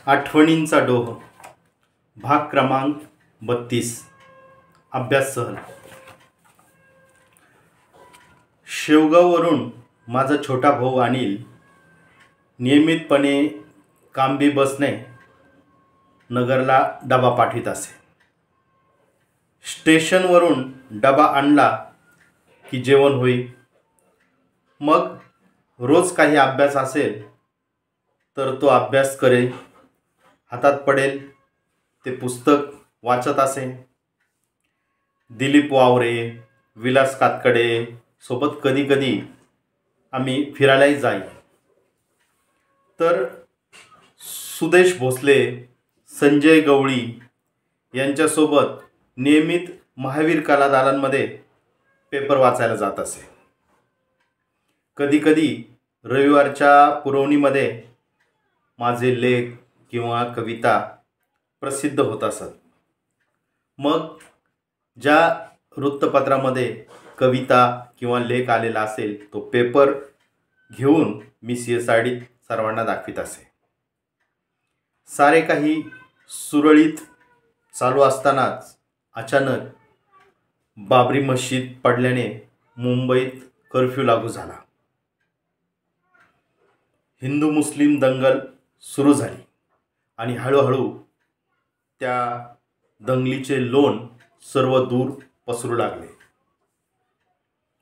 आठवणींचा डोह भाग क्रमांक 32 अभ्यास सहल. शेवगाववरून माझा छोटा भाऊ अनिल नियमितपणे कांबी बसने नगरला डबा पाठवित असे. स्टेशनवरून डबा आणला की जेवण होई. मग रोज काही अभ्यास असेल तर तो अभ्यास करेल, हातात पडेल ते पुस्तक वाचत असे. दिलीप वावरे, विलास कातकडे सोबत कधी कधी आम्ही फिरायलाही जाई. तर सुदेश भोसले, संजय गवळी यांच्यासोबत नियमित महावीर कला दालनमध्ये पेपर वाचायला जात असे. कधीकधी रविवारच्या पुरवणीमध्ये माझे लेख किंवा कविता प्रसिद्ध होत असत. मग ज्या वृत्तपत्रामध्ये कविता किंवा लेख आलेला असेल तो पेपर घेऊन मी CSIDत सर्वांना दाखवित असे. सारे काही सुरळीत चालू असतानाच अचानक बाबरी मशीद पडल्याने मुंबईत कर्फ्यू लागू झाला. हिंदू मुस्लिम दंगल सुरू झाली आणि हळूहळू त्या दंगलीचे लोण सर्व दूर पसरू लागले.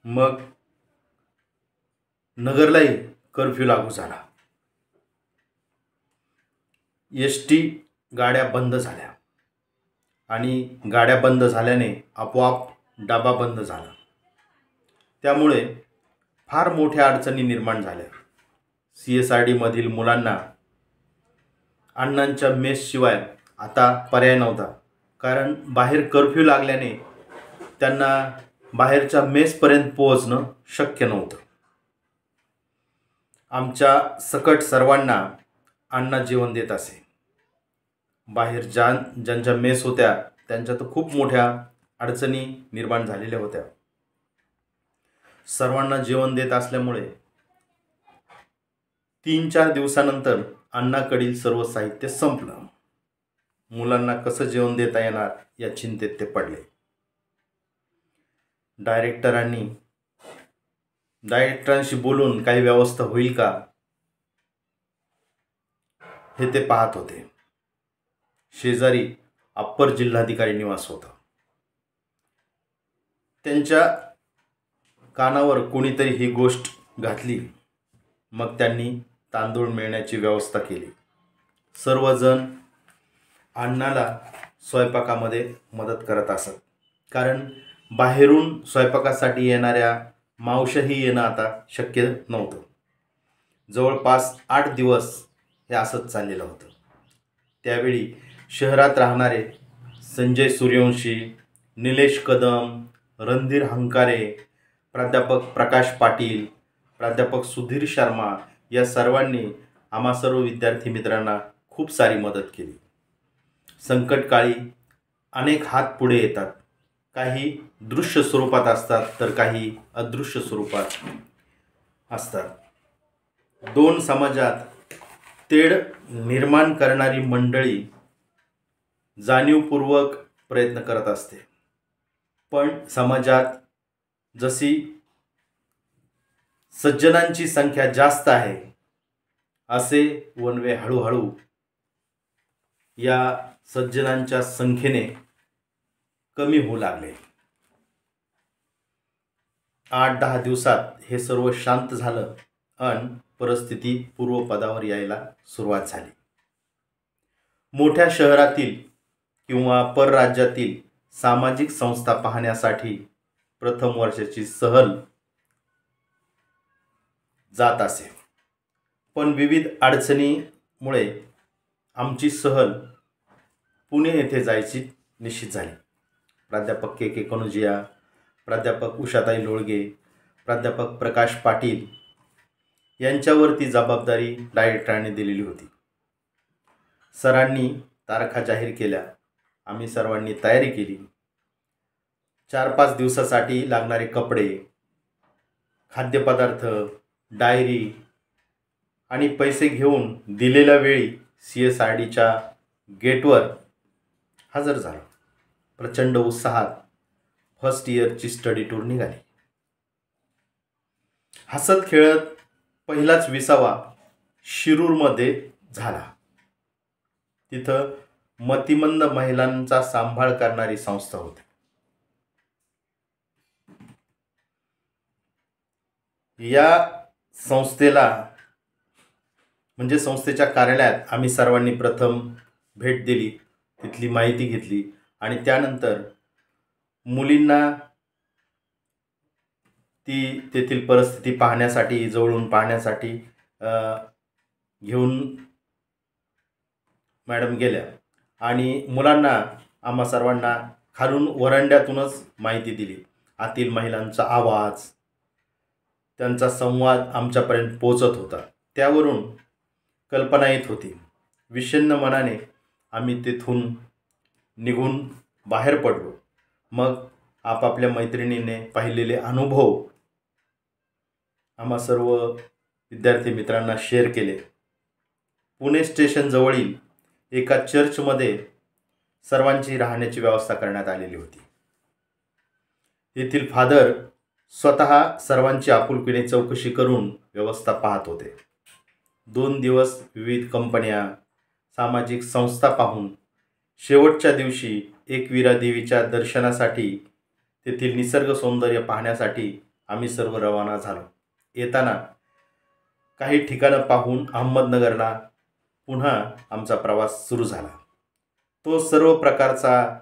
मग नगरलाही कर्फ्यू लागू झाला. ST गाड्या बंद झाल्या आणि गाड्या बंद झाल्याने आपोआप डबा बंद झाला. त्यामुळे फार मोठ्या अडचणी निर्माण झाल्या. CSID मधील मुलांना अण्णांच्या मेसशिवाय आता पर्याय नव्हता, कारण बाहेर कर्फ्यू लागल्याने त्यांना बाहेरच्या मेसपर्यंत पोहोचणं शक्य नव्हतं. आमच्या सकट सर्वांना अण्णा जेवण देत असे. बाहेर ज्यांच्या मेस होत्या त्यांच्या तर खूप मोठ्या अडचणी निर्माण झालेल्या होत्या. सर्वांना जेवण देत असल्यामुळे 3-4 दिवसानंतर अण्णाकडील सर्व साहित्य संपलं. मुलांना कसं जेवण देता येणार या चिंतेत ते पडले. डायरेक्टरांशी बोलून काही व्यवस्था होईल का हे ते पाहत होते. शेजारी अप्पर जिल्हाधिकारी निवास होता. त्यांच्या कानावर कोणीतरी ही गोष्ट घातली. मग त्यांनी तांदूळ मिळण्याची व्यवस्था केली. सर्वजण अण्णाला स्वयंपाकामध्ये मदत करत असत, कारण बाहेरून स्वयंपाकासाठी येणाऱ्या मावशाही येणं आता शक्य नव्हतं. जवळपास 8 दिवस हे असंच चाललेलं होतं. त्यावेळी शहरात राहणारे संजय सूर्यवंशी, निलेश कदम, रणधीर हंकारे, प्राध्यापक प्रकाश पाटील, प्राध्यापक सुधीर शर्मा या सर्वांनी आम्हा सर्व विद्यार्थी मित्रांना खूप सारी मदत केली. संकटकाळी अनेक हात पुढे येतात. काही दृश्य स्वरूपात असतात तर काही अदृश्य स्वरूपात असतात. 2 समाजात तेढ निर्माण करणारी मंडळी जाणीवपूर्वक प्रयत्न करत असते. पण समाजात जशी सज्जनांची संख्या जास्त आहे असे वनवे हळूहळू या सज्जनांच्या संख्येने कमी होऊ लागले. 8-10 दिवसात हे सर्व शांत झालं आणि परिस्थिती पूर्वपदावर यायला सुरुवात झाली. मोठ्या शहरातील किंवा परराज्यातील सामाजिक संस्था पाहण्यासाठी प्रथम वर्षाची सहल जात असे. पण विविध अडचणीमुळे आमची सहल पुणे येथे जायची निश्चित झाली. प्राध्यापक KK कनुजिया, प्राध्यापक उषाताई लोळगे, प्राध्यापक प्रकाश पाटील यांच्यावरती जबाबदारी डायरेक्टरांनी दिलेली होती. सरांनी तारखा जाहीर केल्या. आम्ही सर्वांनी तयारी केली. 4-5 दिवसासाठी लागणारे कपडे, खाद्यपदार्थ, डायरी आणि पैसे घेऊन दिलेल्या वेळी CSIDच्या गेटवर हजर झालो. प्रचंड उत्साहात फर्स्ट इयरची स्टडी टूर निघाली. हसत खेळत पहिलाच विसावा शिरूरमध्ये झाला. तिथं मतिमंद महिलांचा सांभाळ करणारी संस्था होती. या संस्थेला म्हणजे संस्थेच्या कार्यालयात आम्ही सर्वांनी प्रथम भेट दिली, तिथली माहिती घेतली आणि त्यानंतर मुलींना तेथील परिस्थिती पाहण्यासाठी, जवळून पाहण्यासाठी घेऊन मॅडम गेल्या आणि मुलांना आम्हा सर्वांना खालून वरांड्यातूनच माहिती दिली. आतील महिलांचा आवाज, त्यांचा संवाद आमच्यापर्यंत पोचत होता. त्यावरून कल्पना येत होती. विषण्ण मनाने आम्ही तेथून निघून बाहेर पडलो. मग आपापल्या मैत्रिणीने पाहिलेले अनुभव आम्हा सर्व विद्यार्थी मित्रांना शेअर केले. पुणे स्टेशन जवळील एका चर्चमध्ये सर्वांची राहण्याची व्यवस्था करण्यात आलेली होती. येथील फादर स्वतः सर्वांची आपुलकीने चौकशी करून व्यवस्था पाहत होते. 2 दिवस विविध कंपन्या, सामाजिक संस्था पाहून शेवटच्या दिवशी एकविरा देवीच्या दर्शनासाठी, तेथील निसर्ग सौंदर्य पाहण्यासाठी आम्ही सर्व रवाना झालो. येताना काही ठिकाणं पाहून अहमदनगरला पुन्हा आमचा प्रवास सुरू झाला. तो सर्व प्रकारचा